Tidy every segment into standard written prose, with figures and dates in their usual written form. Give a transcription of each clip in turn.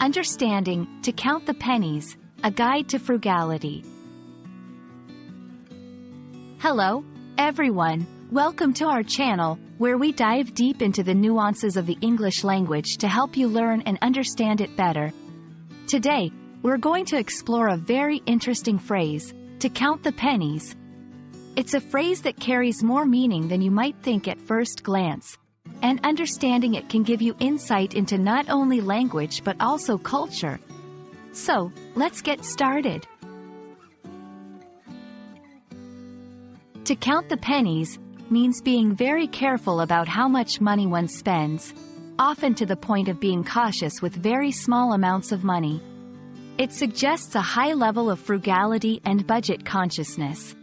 Understanding To Count the Pennies, a guide to frugality. Hello, everyone. Welcome to our channel, where we dive deep into the nuances of the English language to help you learn and understand it better. Today, we're going to explore a very interesting phrase, to count the pennies. It's a phrase that carries more meaning than you might think at first glance, and understanding it can give you insight into not only language but also culture. So, let's get started. To count the pennies means being very careful about how much money one spends, often to the point of being cautious with very small amounts of money. It suggests a high level of frugality and budget consciousness.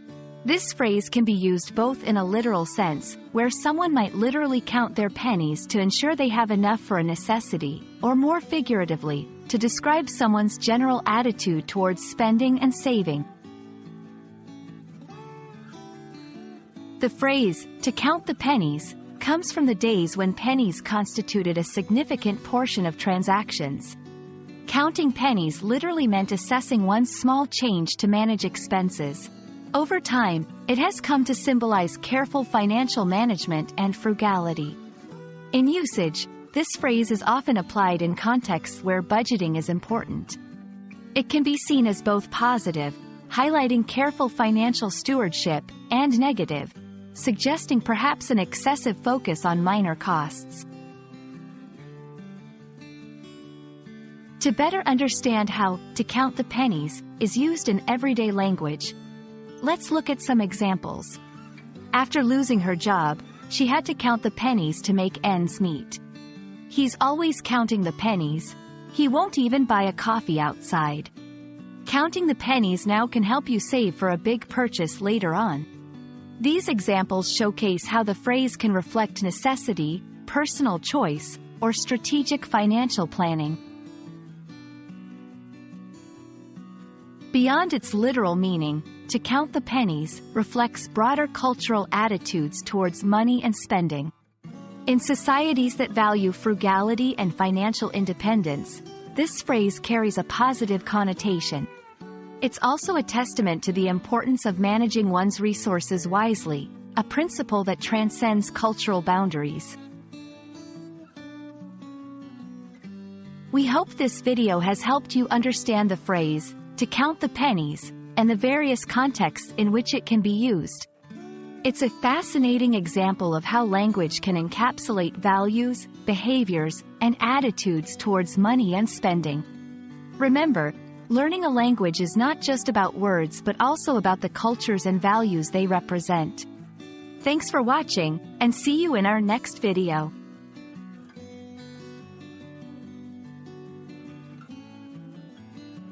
This phrase can be used both in a literal sense, where someone might literally count their pennies to ensure they have enough for a necessity, or more figuratively, to describe someone's general attitude towards spending and saving. The phrase, to count the pennies, comes from the days when pennies constituted a significant portion of transactions. Counting pennies literally meant assessing one's small change to manage expenses. Over time, it has come to symbolize careful financial management and frugality. In usage, this phrase is often applied in contexts where budgeting is important. It can be seen as both positive, highlighting careful financial stewardship, and negative, suggesting perhaps an excessive focus on minor costs. To better understand how to count the pennies is used in everyday language, let's look at some examples. After losing her job, she had to count the pennies to make ends meet. He's always counting the pennies. He won't even buy a coffee outside. Counting the pennies now can help you save for a big purchase later on. These examples showcase how the phrase can reflect necessity, personal choice, or strategic financial planning. Beyond its literal meaning, to count the pennies reflects broader cultural attitudes towards money and spending. In societies that value frugality and financial independence, this phrase carries a positive connotation. It's also a testament to the importance of managing one's resources wisely, a principle that transcends cultural boundaries. We hope this video has helped you understand the phrase, to count the pennies, and the various contexts in which it can be used. It's a fascinating example of how language can encapsulate values, behaviors, and attitudes towards money and spending. Remember, learning a language is not just about words but also about the cultures and values they represent. Thanks for watching, and see you in our next video.